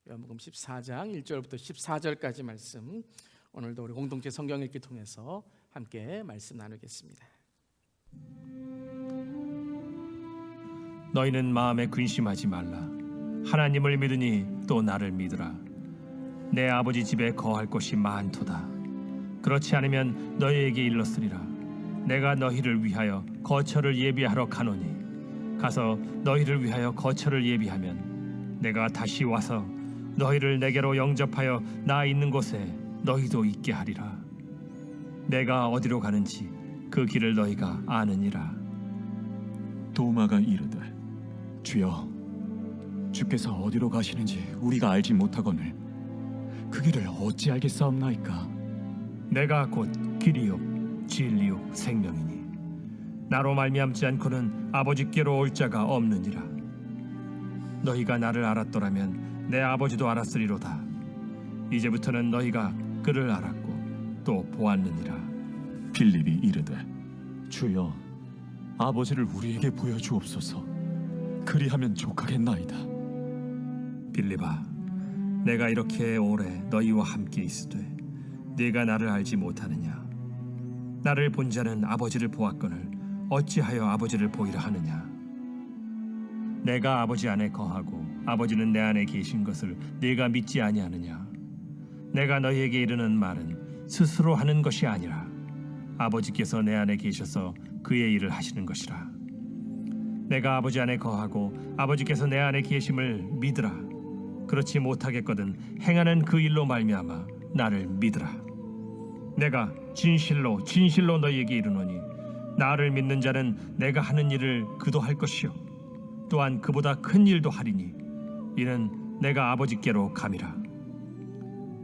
요한복음 14장 1절부터 14절까지 말씀, 오늘도 우리 공동체 성경 읽기 통해서 함께 말씀 나누겠습니다. 너희는 마음에 근심하지 말라. 하나님을 믿으니 또 나를 믿으라. 내 아버지 집에 거할 곳이 많도다. 그렇지 않으면 너희에게 일렀으리라. 내가 너희를 위하여 거처를 예비하러 가노니 가서 너희를 위하여 거처를 예비하면 내가 다시 와서 너희를 내게로 영접하여 나 있는 곳에 너희도 있게 하리라. 내가 어디로 가는지 그 길을 너희가 아느니라. 도마가 이르되 주여, 주께서 어디로 가시는지 우리가 알지 못하거늘 그 길을 어찌 알겠사옵나이까? 내가 곧 길이요 진리요 생명이니 나로 말미암지 않고는 아버지께로 올 자가 없느니라. 너희가 나를 알았더라면 내 아버지도 알았으리로다. 이제부터는 너희가 그를 알았고 또 보았느니라. 빌립이 이르되 주여, 아버지를 우리에게 보여주옵소서. 그리하면 족하겠나이다. 빌립아, 내가 이렇게 오래 너희와 함께 있으되 네가 나를 알지 못하느냐? 나를 본 자는 아버지를 보았거늘 어찌하여 아버지를 보이라 하느냐? 내가 아버지 안에 거하고 아버지는 내 안에 계신 것을 네가 믿지 아니하느냐? 내가 너희에게 이르는 말은 스스로 하는 것이 아니라 아버지께서 내 안에 계셔서 그의 일을 하시는 것이라. 내가 아버지 안에 거하고 아버지께서 내 안에 계심을 믿으라. 그렇지 못하겠거든 행하는 그 일로 말미암아 나를 믿으라. 내가 진실로 진실로 너희에게 이르노니 나를 믿는 자는 내가 하는 일을 그도 할 것이요 또한 그보다 큰 일도 하리니 이는 내가 아버지께로 감이라.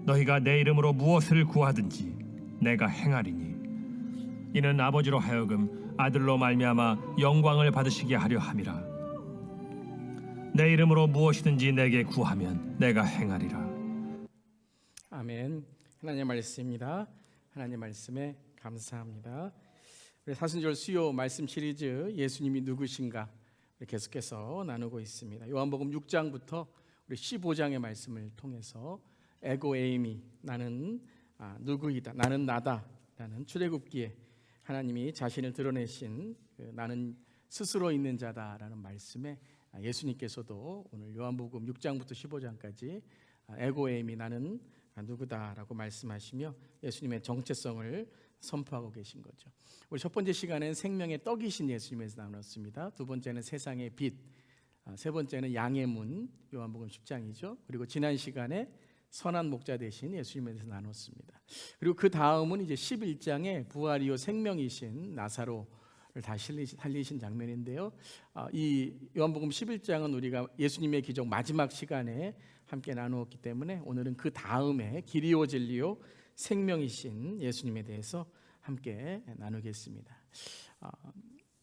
너희가 내 이름으로 무엇을 구하든지 내가 행하리니 이는 아버지로 하여금 아들로 말미암아 영광을 받으시게 하려 함이라. 내 이름으로 무엇이든지 내게 구하면 내가 행하리라. 아멘. 하나님의 말씀입니다. 하나님의 말씀에 감사합니다. 우리 사순절 수요 말씀 시리즈 예수님이 누구신가 계속해서 나누고 있습니다. 요한복음 6장부터 우리 15장의 말씀을 통해서 에고 에이미, 나는 누구이다, 나는 나다 라는 출애굽기에 하나님이 자신을 드러내신 나는 스스로 있는 자다라는 말씀에 예수님께서도 오늘 요한복음 6장부터 15장까지 에고 에이미, 나는 누구다라고 말씀하시며 예수님의 정체성을 선포하고 계신 거죠. 우리 첫 번째 시간은 생명의 떡이신 예수님에서 나눴습니다. 두 번째는 세상의 빛, 세 번째는 양의 문, 요한복음 10장이죠. 그리고 지난 시간에 선한 목자 되신 예수님에서 나눴습니다. 그리고 그 다음은 이제 11장에 부활이요 생명이신 나사로를 다시 살리신 장면인데요. 이 요한복음 11장은 우리가 예수님의 기적 마지막 시간에 함께 나누었기 때문에 오늘은 그 다음에 길이요 진리요 생명이신 예수님에 대해서 함께 나누겠습니다.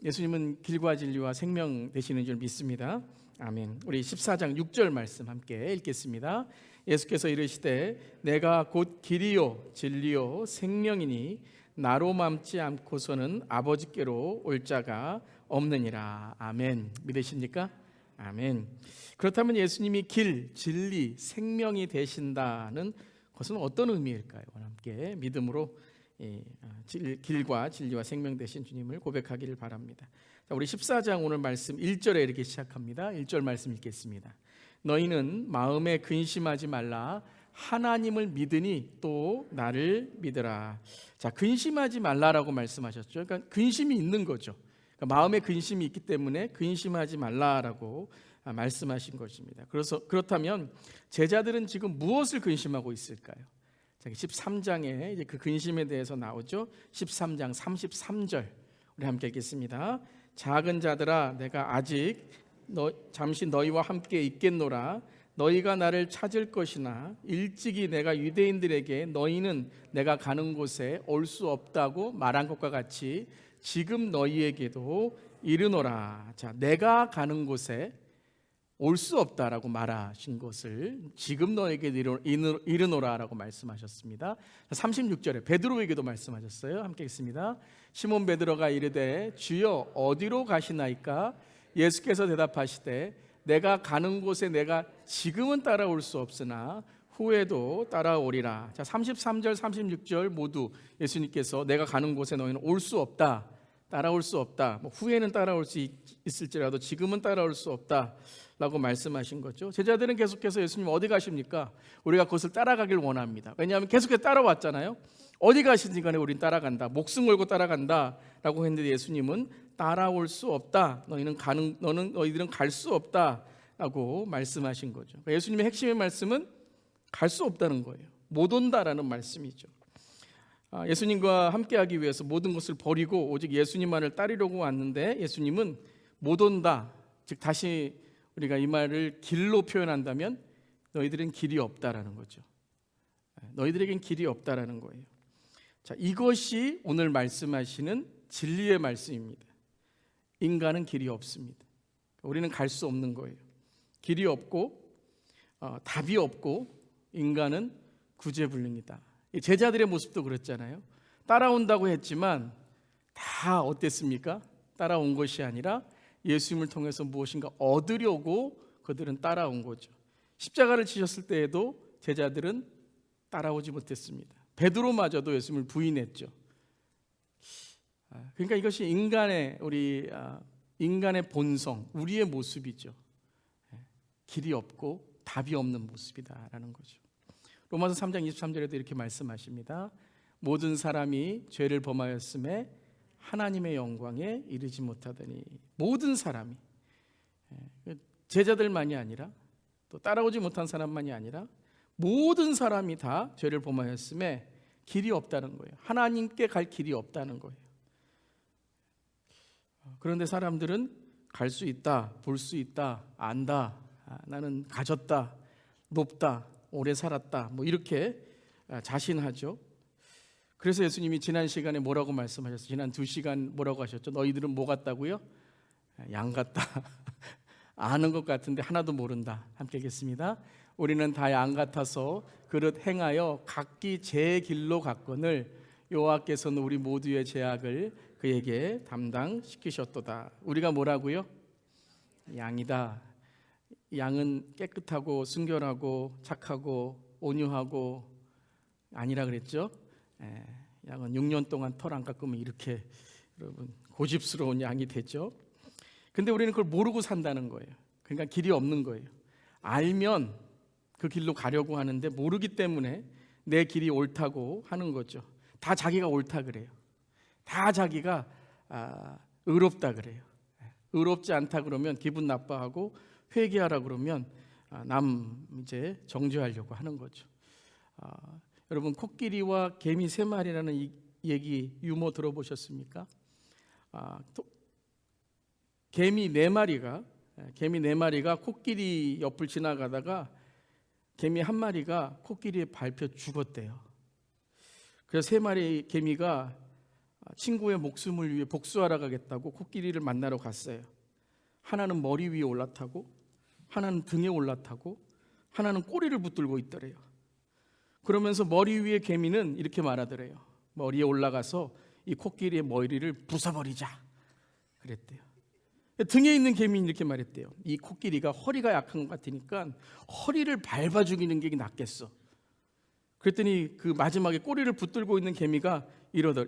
예수님은 길과 진리와 생명 되시는 줄 믿습니다. 아멘. 우리 14장 6절 말씀 함께 읽겠습니다. 예수께서 이르시되 내가 곧 길이요 진리요 생명이니 나로 맘지 않고서는 아버지께로 올 자가 없느니라. 아멘. 믿으십니까? 아멘. 그렇다면 예수님이 길, 진리, 생명이 되신다는 것은 어떤 의미일까요? 함께 믿음으로 길과 진리와 생명 되신 주님을 고백하기를 바랍니다. 자, 우리 14장 오늘 말씀 1절에 이렇게 시작합니다. 1절 말씀 읽겠습니다. 너희는 마음에 근심하지 말라. 하나님을 믿으니 또 나를 믿으라. 자, 근심하지 말라라고 말씀하셨죠. 그러니까 근심이 있는 거죠. 그러니까 마음에 근심이 있기 때문에 근심하지 말라라고 말씀하신 것입니다. 그렇다면 제자들은 지금 무엇을 근심하고 있을까요? 13장에 이제 그 근심에 대해서 나오죠. 13장 33절 우리 함께 읽겠습니다. 작은 자들아, 내가 아직 잠시 너희와 함께 있겠노라. 너희가 나를 찾을 것이나 일찍이 내가 유대인들에게 너희는 내가 가는 곳에 올 수 없다고 말한 것과 같이 지금 너희에게도 이르노라. 자, 내가 가는 곳에 올 수 없다라고 말하신 것을 지금 너에게 이르노라라고 말씀하셨습니다. 36절에 베드로에게도 말씀하셨어요. 함께 읽습니다. 시몬 베드로가 이르되 주여 어디로 가시나이까? 예수께서 대답하시되 내가 가는 곳에 내가 지금은 따라올 수 없으나 후에도 따라오리라. 자, 33절 36절 모두 예수님께서 내가 가는 곳에 너희는 올 수 없다, 따라올 수 없다, 뭐 후에는 따라올 수 있을지라도 지금은 따라올 수 없다 라고 말씀하신 거죠. 제자들은 계속해서 예수님 어디 가십니까? 우리가 그것을 따라가길 원합니다. 왜냐하면 계속해서 따라왔잖아요. 어디 가시든지 간에 우린 따라간다, 목숨 걸고 따라간다 라고 했는데 예수님은 따라올 수 없다, 너희들은 갈 수 없다 라고 말씀하신 거죠. 예수님의 핵심의 말씀은 갈 수 없다는 거예요. 못 온다라는 말씀이죠. 예수님과 함께하기 위해서 모든 것을 버리고 오직 예수님만을 따르려고 왔는데 예수님은 못 온다, 즉 다시 우리가 이 말을 길로 표현한다면 너희들은 길이 없다라는 거죠. 너희들에겐 길이 없다라는 거예요. 자, 이것이 오늘 말씀하시는 진리의 말씀입니다. 인간은 길이 없습니다. 우리는 갈 수 없는 거예요. 길이 없고 답이 없고 인간은 구제불능이다. 제자들의 모습도 그랬잖아요. 따라온다고 했지만 다 어땠습니까? 따라온 것이 아니라 예수님을 통해서 무엇인가 얻으려고 그들은 따라온 거죠. 십자가를 지셨을 때에도 제자들은 따라오지 못했습니다. 베드로마저도 예수님을 부인했죠. 그러니까 이것이 인간의 본성, 우리의 모습이죠. 길이 없고 답이 없는 모습이다라는 거죠. 로마서 3장 23절에도 이렇게 말씀하십니다. 모든 사람이 죄를 범하였음에 하나님의 영광에 이르지 못하더니, 모든 사람이, 제자들만이 아니라 또 따라오지 못한 사람만이 아니라 모든 사람이 다 죄를 범하였음에 길이 없다는 거예요. 하나님께 갈 길이 없다는 거예요. 그런데 사람들은 갈 수 있다, 볼 수 있다, 안다, 나는 가졌다, 높다, 오래 살았다, 뭐 이렇게 자신하죠. 그래서 예수님이 지난 시간에 뭐라고 말씀하셨어요? 지난 2시간 뭐라고 하셨죠? 너희들은 뭐 같다고요? 양 같다. 아는 것 같은데 하나도 모른다. 함께 읽겠습니다. 우리는 다 양 같아서 그릇 행하여 각기 제 길로 갔거늘 여호와께서는 우리 모두의 죄악을 그에게 담당시키셨도다. 우리가 뭐라고요? 양이다. 양은 깨끗하고 순결하고 착하고 온유하고 아니라 그랬죠. 양은 6년 동안 털 안 깎으면 이렇게 여러분 고집스러운 양이 되죠. 근데 우리는 그걸 모르고 산다는 거예요. 그러니까 길이 없는 거예요. 알면 그 길로 가려고 하는데 모르기 때문에 내 길이 옳다고 하는 거죠. 다 자기가 옳다 그래요. 다 자기가 의롭다 그래요. 의롭지 않다 그러면 기분 나빠하고 회개하라 그러면 남 이제 정죄하려고 하는 거죠. 여러분 코끼리와 개미 3마리라는 이 얘기 유머 들어보셨습니까? 개미 4마리가 코끼리 옆을 지나가다가 개미 1마리가 코끼리에 밟혀 죽었대요. 그래서 3마리 개미가 친구의 목숨을 위해 복수하러 가겠다고 코끼리를 만나러 갔어요. 하나는 머리 위에 올라타고 하나는 등에 올라타고 하나는 꼬리를 붙들고 있더래요. 그러면서 머리 위에 개미는 이렇게 말하더래요. 머리에 올라가서 이 코끼리의 머리를 부숴버리자 그랬대요. 등에 있는 개미는 이렇게 말했대요. 이 코끼리가 허리가 약한 것 같으니까 허리를 밟아 죽이는 게 낫겠어. 그랬더니 그 마지막에 꼬리를 붙들고 있는 개미가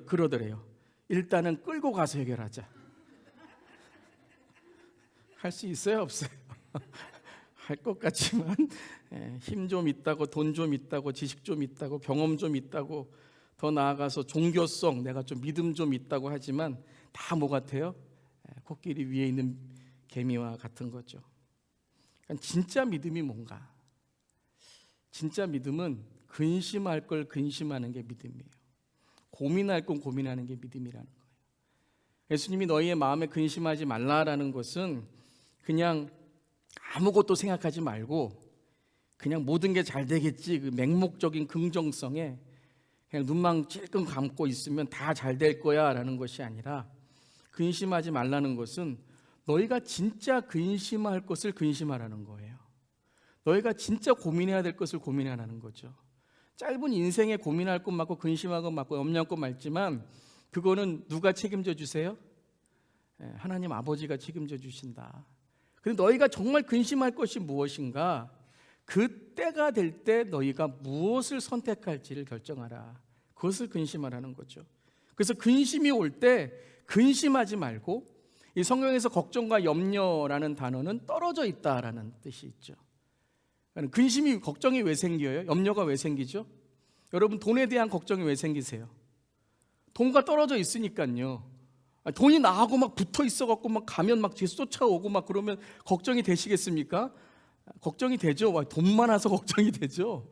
그러더래요. 일단은 끌고 가서 해결하자. 할 수 있어요, 없어요? 할 것 같지만 힘 좀 있다고, 돈 좀 있다고, 지식 좀 있다고, 경험 좀 있다고, 더 나아가서 종교성, 내가 좀 믿음 좀 있다고 하지만 다 뭐 같아요? 코끼리 위에 있는 개미와 같은 거죠. 그러니까 진짜 믿음이 뭔가? 진짜 믿음은 근심할 걸 근심하는 게 믿음이에요. 고민할 건 고민하는 게 믿음이라는 거예요. 예수님이 너희의 마음에 근심하지 말라라는 것은 그냥 아무것도 생각하지 말고 그냥 모든 게 잘 되겠지, 그 맹목적인 긍정성에 그냥 눈만 찔끔 감고 있으면 다 잘 될 거야 라는 것이 아니라, 근심하지 말라는 것은 너희가 진짜 근심할 것을 근심하라는 거예요. 너희가 진짜 고민해야 될 것을 고민하라는 거죠. 짧은 인생에 고민할 것 많고 근심할 것 많고 염려할 것 많지만 그거는 누가 책임져 주세요? 하나님 아버지가 책임져 주신다. 그런데 너희가 정말 근심할 것이 무엇인가? 그 때가 될 때 너희가 무엇을 선택할지를 결정하라. 그것을 근심하라는 거죠. 그래서 근심이 올 때 근심하지 말고, 이 성경에서 걱정과 염려라는 단어는 떨어져 있다라는 뜻이 있죠. 근심이, 걱정이 왜 생겨요? 염려가 왜 생기죠? 여러분, 돈에 대한 걱정이 왜 생기세요? 돈과 떨어져 있으니까요. 돈이 나하고 막 붙어 있어갖고 막 가면 막 뒤에 쫓아오고 막 그러면 걱정이 되시겠습니까? 걱정이 되죠. 돈 많아서 걱정이 되죠.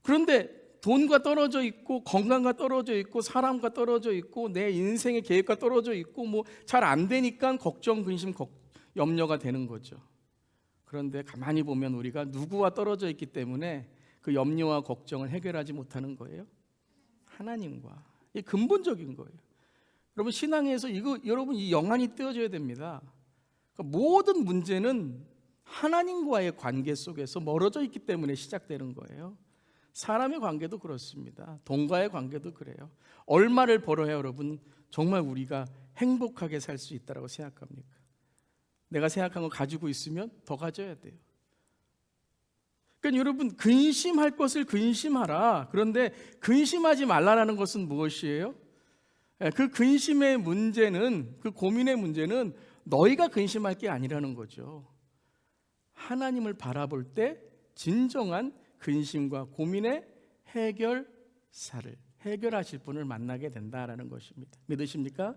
그런데 돈과 떨어져 있고, 건강과 떨어져 있고, 사람과 떨어져 있고, 내 인생의 계획과 떨어져 있고, 뭐 잘 안 되니까 걱정, 근심, 염려가 되는 거죠. 그런데 가만히 보면 우리가 누구와 떨어져 있기 때문에 그 염려와 걱정을 해결하지 못하는 거예요? 하나님과. 이게 근본적인 거예요. 여러분, 신앙에서 여러분 이 영안이 떼어져야 됩니다. 그러니까 모든 문제는 하나님과의 관계 속에서 멀어져 있기 때문에 시작되는 거예요. 사람의 관계도 그렇습니다. 돈과의 관계도 그래요. 얼마를 벌어야 여러분 정말 우리가 행복하게 살 수 있다고 생각합니까? 내가 생각한 거 가지고 있으면 더 가져야 돼요. 그러니까 여러분, 근심할 것을 근심하라. 그런데 근심하지 말라라는 것은 무엇이에요? 그 근심의 문제는, 그 고민의 문제는 너희가 근심할 게 아니라는 거죠. 하나님을 바라볼 때 진정한 근심과 고민의 해결하실 분을 만나게 된다라는 것입니다. 믿으십니까?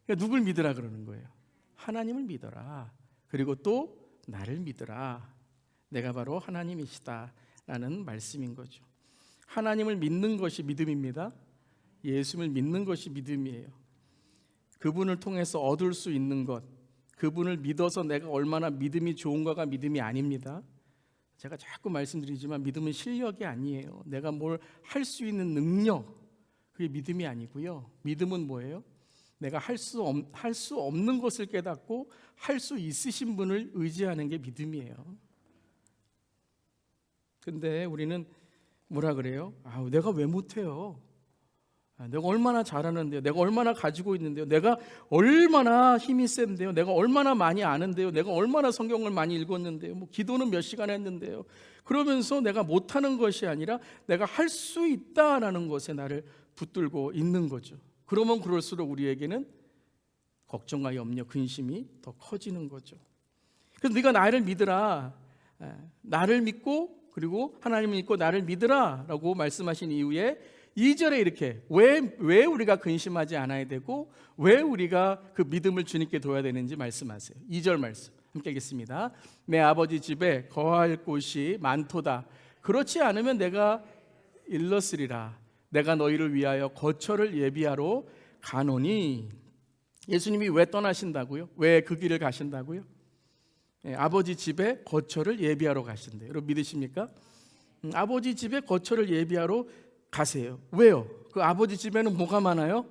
그러니까 누굴 믿으라 그러는 거예요? 하나님을 믿어라. 그리고 또 나를 믿으라. 내가 바로 하나님이시다라는 말씀인 거죠. 하나님을 믿는 것이 믿음입니다. 예수를 믿는 것이 믿음이에요. 그분을 통해서 얻을 수 있는 것, 그분을 믿어서 내가 얼마나 믿음이 좋은가가 믿음이 아닙니다. 제가 자꾸 말씀드리지만 믿음은 실력이 아니에요. 내가 뭘 할 수 있는 능력, 그게 믿음이 아니고요. 믿음은 뭐예요? 내가 할 수 없는 것을 깨닫고 할 수 있으신 분을 의지하는 게 믿음이에요. 근데 우리는 뭐라 그래요? 내가 왜 못해요? 내가 얼마나 잘하는데요? 내가 얼마나 가지고 있는데요? 내가 얼마나 힘이 센데요? 내가 얼마나 많이 아는데요? 내가 얼마나 성경을 많이 읽었는데요? 뭐 기도는 몇 시간 했는데요? 그러면서 내가 못하는 것이 아니라 내가 할 수 있다라는 것에 나를 붙들고 있는 거죠. 그러면 그럴수록 우리에게는 걱정과 염려, 근심이 더 커지는 거죠. 그래서 네가 나를 믿으라. 나를 믿고 그리고 하나님을 믿고 나를 믿으라 라고 말씀하신 이후에 2절에 이렇게 왜 우리가 근심하지 않아야 되고 왜 우리가 그 믿음을 주님께 둬야 되는지 말씀하세요. 2절 말씀 함께 읽겠습니다. 내 아버지 집에 거할 곳이 많도다. 그렇지 않으면 내가 일렀으리라. 내가 너희를 위하여 거처를 예비하러 가노니. 예수님이 왜 떠나신다고요? 왜 그 길을 가신다고요? 아버지 집에 거처를 예비하러 가신대요. 여러분 믿으십니까? 아버지 집에 거처를 예비하러 가세요. 왜요? 그 아버지 집에는 뭐가 많아요?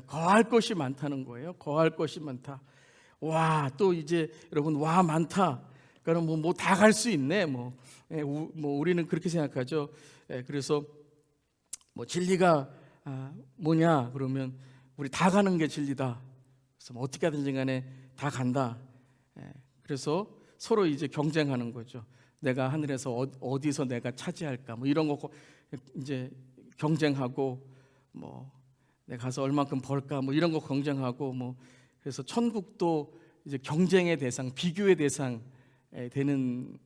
거할 것이 많다는 거예요. 거할 것이 많다. 와, 또 이제 여러분 와 많다. 그럼 뭐 다 갈 수 있네. 뭐 우리는 그렇게 생각하죠. 그래서 뭐 진리가 뭐냐 그러면 우리 다 가는 게 진리다. 그래서 뭐 어떻게 하든지 간에 다 간다. 그래서 서로 이제 경쟁하는 거죠. 내가 하늘에서 어디서 내가 차지할까 뭐 이런 거 이제 경쟁하고 뭐 내가 가서 얼만큼 벌까 뭐 이런 거 경쟁하고 뭐 그래서 천국도 이제 경쟁의 대상, 비교의 대상 되는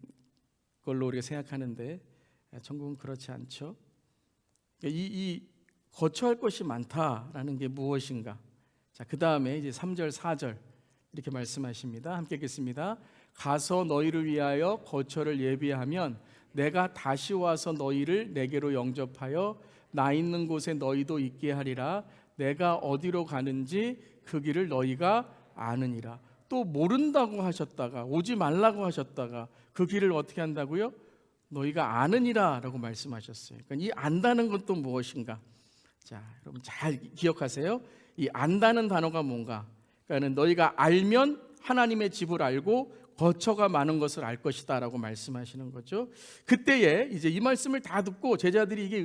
걸로 우리가 생각하는데 천국은 그렇지 않죠. 이 거처할 것이 많다라는 게 무엇인가? 자, 그 다음에 이제 3절, 4절 이렇게 말씀하십니다. 함께 읽겠습니다. 가서 너희를 위하여 거처를 예비하면 내가 다시 와서 너희를 내게로 영접하여 나 있는 곳에 너희도 있게 하리라. 내가 어디로 가는지 그 길을 너희가 아느니라. 또 모른다고 하셨다가 오지 말라고 하셨다가 그 길을 어떻게 한다고요? 너희가 아느니라 라고 말씀하셨어요. 그러니까 이 안다는 건 또 무엇인가? 자, 여러분 잘 기억하세요. 이 안다는 단어가 뭔가? 그러니까 너희가 알면 하나님의 집을 알고 거처가 많은 것을 알 것이다 라고 말씀하시는 거죠. 그때에 이제 이 말씀을 다 듣고 제자들이 이게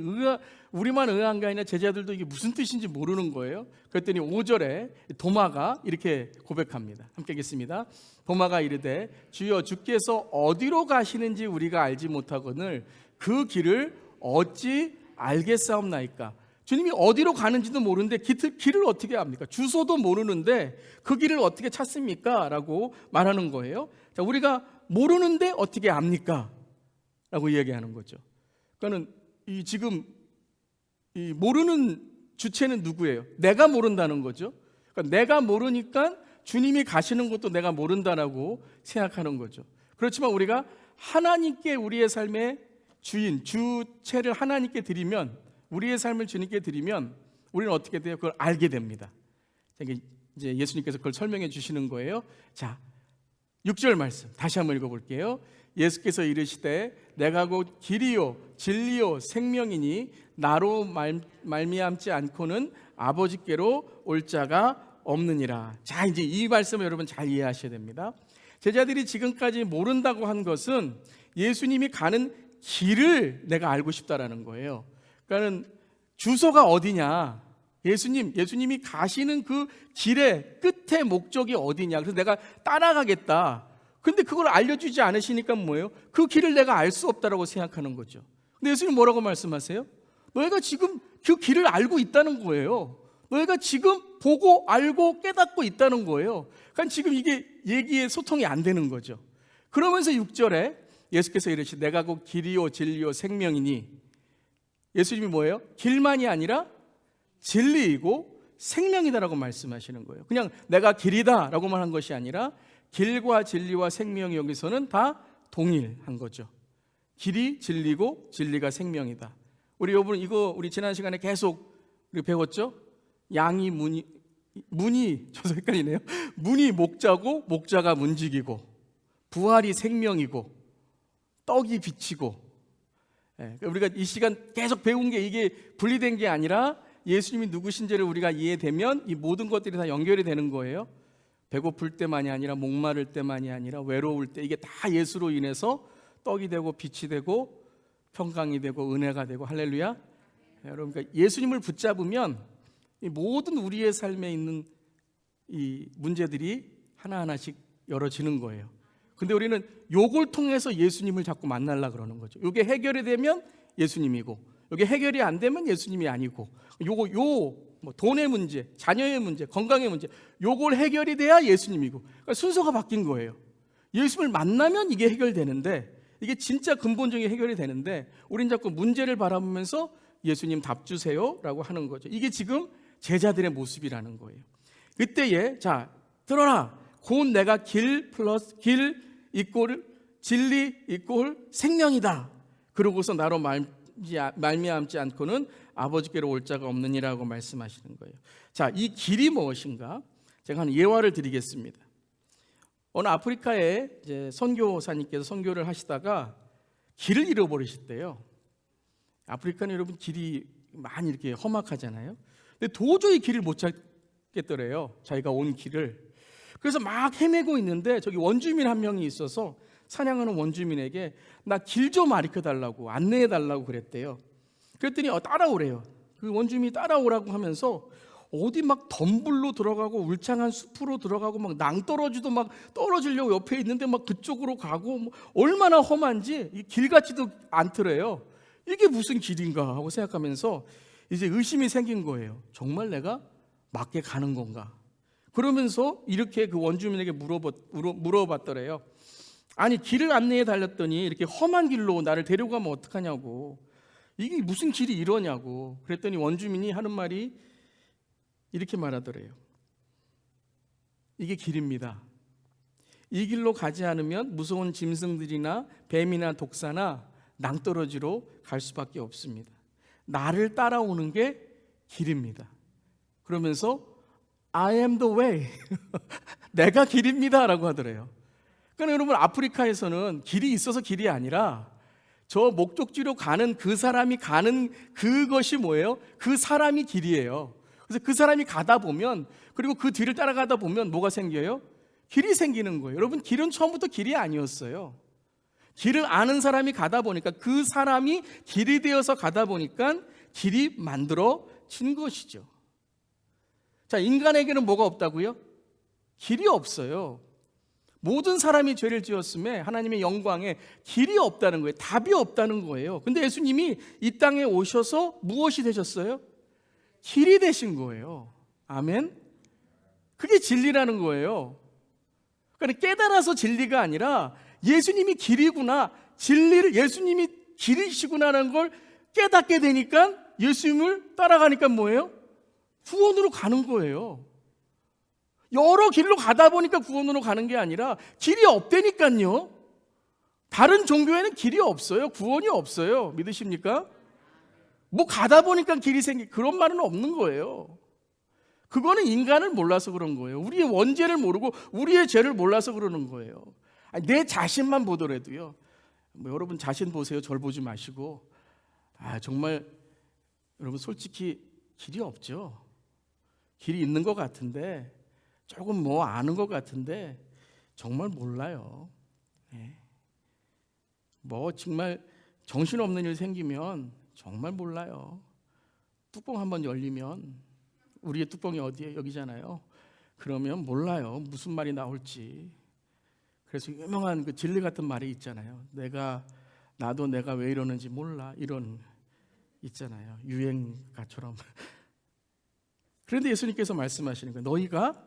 우리만 의아한가 아니라 제자들도 이게 무슨 뜻인지 모르는 거예요. 그랬더니 5절에 도마가 이렇게 고백합니다. 함께 읽겠습니다. 도마가 이르되 주여 주께서 어디로 가시는지 우리가 알지 못하거늘 그 길을 어찌 알겠사옵나이까. 주님이 어디로 가는지도 모르는데 길을 어떻게 압니까? 주소도 모르는데 그 길을 어떻게 찾습니까? 라고 말하는 거예요. 자, 우리가 모르는데 어떻게 압니까? 라고 이야기하는 거죠. 그러니까 지금 이 모르는 주체는 누구예요? 내가 모른다는 거죠. 그러니까 내가 모르니까 주님이 가시는 것도 내가 모른다라고 생각하는 거죠. 그렇지만 우리가 하나님께 우리의 삶의 주인, 주체를 하나님께 드리면, 우리의 삶을 주님께 드리면 우리는 어떻게 돼요? 그걸 알게 됩니다. 이제 예수님께서 그걸 설명해 주시는 거예요. 자, 6절 말씀 다시 한번 읽어볼게요. 예수께서 이르시되 내가 곧 길이요 진리요 생명이니 나로 말미암지 않고는 아버지께로 올 자가 없느니라. 자, 이제 이 말씀을 여러분 잘 이해하셔야 됩니다. 제자들이 지금까지 모른다고 한 것은 예수님이 가는 길을 내가 알고 싶다라는 거예요. 그러니까 주소가 어디냐, 예수님이 가시는 그 길의 끝에 목적이 어디냐, 그래서 내가 따라가겠다. 근데 그걸 알려주지 않으시니까 뭐예요? 그 길을 내가 알 수 없다라고 생각하는 거죠. 근데 예수님 뭐라고 말씀하세요? 너희가 지금 그 길을 알고 있다는 거예요. 너희가 지금 보고 알고 깨닫고 있다는 거예요. 그러니까 지금 이게 얘기에 소통이 안 되는 거죠. 그러면서 6절에 예수께서 이르시되 내가 곧 길이요 진리요 생명이니, 예수님이 뭐예요? 길만이 아니라 진리이고 생명이다라고 말씀하시는 거예요. 그냥 내가 길이다 라고만 한 것이 아니라 길과 진리와 생명이 여기서는 다 동일한 거죠. 길이 진리고 진리가 생명이다. 우리 여러분 이거 우리 지난 시간에 계속 우리 배웠죠? 양이 문이 저도 헷갈리네요. 문이 목자고 목자가 문지기고, 부활이 생명이고, 떡이 빛이고. 우리가 이 시간 계속 배운 게 이게 분리된 게 아니라 예수님이 누구신지를 우리가 이해되면 이 모든 것들이 다 연결이 되는 거예요. 배고플 때만이 아니라 목마를 때만이 아니라 외로울 때, 이게 다 예수로 인해서 떡이 되고 빛이 되고 평강이 되고 은혜가 되고. 할렐루야. 여러분, 그러니까 예수님을 붙잡으면 이 모든 우리의 삶에 있는 이 문제들이 하나하나씩 열어지는 거예요. 근데 우리는 요걸 통해서 예수님을 자꾸 만나려고 그러는 거죠. 요게 해결이 되면 예수님이고, 요게 해결이 안 되면 예수님이 아니고, 뭐 돈의 문제, 자녀의 문제, 건강의 문제, 요걸 해결이 돼야 예수님이고. 그러니까 순서가 바뀐 거예요. 예수님을 만나면 이게 해결되는데, 이게 진짜 근본적인 해결이 되는데, 우린 자꾸 문제를 바라보면서 예수님 답 주세요 라고 하는 거죠. 이게 지금 제자들의 모습이라는 거예요. 그때에 자 들어라, 곧 내가 길 플러스 길 이꼴 진리 이꼴 생명이다. 그러고서 나로 말미암지 않고는 아버지께로 올 자가 없느니라고 말씀하시는 거예요. 자, 이 길이 무엇인가? 제가 한 예화를 드리겠습니다. 어느 아프리카에 이제 선교사님께서 선교를 하시다가 길을 잃어버리셨대요. 아프리카는 여러분 길이 많이 이렇게 험악하잖아요. 근데 도저히 길을 못 찾겠더래요. 자기가 온 길을. 그래서 막 헤매고 있는데 저기 원주민 한 명이 있어서 사냥하는 원주민에게 나 길 좀 가르쳐 달라고, 안내해 달라고 그랬대요. 그랬더니 따라오래요. 그 원주민이 따라오라고 하면서 어디 막 덤불로 들어가고 울창한 숲으로 들어가고 막 낭떠러지도 막 떨어지려고 옆에 있는데 막 그쪽으로 가고, 뭐 얼마나 험한지 길 같지도 않더래요. 이게 무슨 길인가 하고 생각하면서 이제 의심이 생긴 거예요. 정말 내가 맞게 가는 건가? 그러면서 이렇게 그 원주민에게 물어봤더래요. 아니, 길을 안내해 달랬더니 이렇게 험한 길로 나를 데려가면 어떡하냐고, 이게 무슨 길이 이러냐고. 그랬더니 원주민이 하는 말이 이렇게 말하더래요. 이게 길입니다. 이 길로 가지 않으면 무서운 짐승들이나 뱀이나 독사나 낭떠러지로 갈 수밖에 없습니다. 나를 따라오는 게 길입니다. 그러면서 I am the way. 내가 길입니다 라고 하더래요. 그러니까 여러분, 아프리카에서는 길이 있어서 길이 아니라 저 목적지로 가는 그 사람이 가는 그것이 뭐예요? 그 사람이 길이에요. 그래서 그 사람이 가다 보면, 그리고 그 뒤를 따라가다 보면 뭐가 생겨요? 길이 생기는 거예요. 여러분, 길은 처음부터 길이 아니었어요. 길을 아는 사람이 가다 보니까, 그 사람이 길이 되어서 가다 보니까 길이 만들어진 것이죠. 자, 인간에게는 뭐가 없다고요? 길이 없어요. 모든 사람이 죄를 지었음에 하나님의 영광에 길이 없다는 거예요. 답이 없다는 거예요. 근데 예수님이 이 땅에 오셔서 무엇이 되셨어요? 길이 되신 거예요. 아멘? 그게 진리라는 거예요. 그러니까 깨달아서 진리가 아니라 예수님이 길이구나, 진리를 예수님이 길이시구나라는 걸 깨닫게 되니까 예수님을 따라가니까 뭐예요? 구원으로 가는 거예요. 여러 길로 가다 보니까 구원으로 가는 게 아니라 길이 없다니까요. 다른 종교에는 길이 없어요. 구원이 없어요. 믿으십니까? 뭐 가다 보니까 길이 그런 말은 없는 거예요. 그거는 인간을 몰라서 그런 거예요. 우리의 원죄를 모르고 우리의 죄를 몰라서 그러는 거예요. 내 자신만 보더라도요. 뭐 여러분 자신 보세요. 절 보지 마시고. 정말 여러분 솔직히 길이 없죠. 길이 있는 것 같은데, 조금 뭐 아는 것 같은데 정말 몰라요. 뭐 정말 정신없는 일 생기면 정말 몰라요. 뚜껑 한번 열리면, 우리의 뚜껑이 어디에? 여기잖아요. 그러면 몰라요. 무슨 말이 나올지. 그래서 유명한 그 진리 같은 말이 있잖아요. 나도 내가 왜 이러는지 몰라. 이런 있잖아요. 유행가처럼. 그런데 예수님께서 말씀하시는 거예요. 너희가,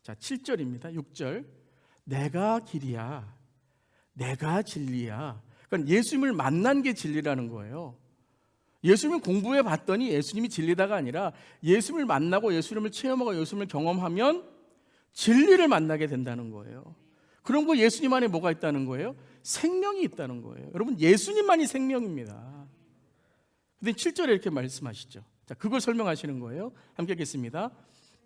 자 7절입니다. 6절. 내가 길이야. 내가 진리야. 그러니까 예수님을 만난 게 진리라는 거예요. 예수님을 공부해 봤더니 예수님이 진리다가 아니라 예수님을 만나고 예수님을 체험하고 예수님을 경험하면 진리를 만나게 된다는 거예요. 그런 거 예수님 안에 뭐가 있다는 거예요? 생명이 있다는 거예요. 여러분, 예수님만이 생명입니다. 근데 7절에 이렇게 말씀하시죠. 자, 그걸 설명하시는 거예요. 함께 읽겠습니다.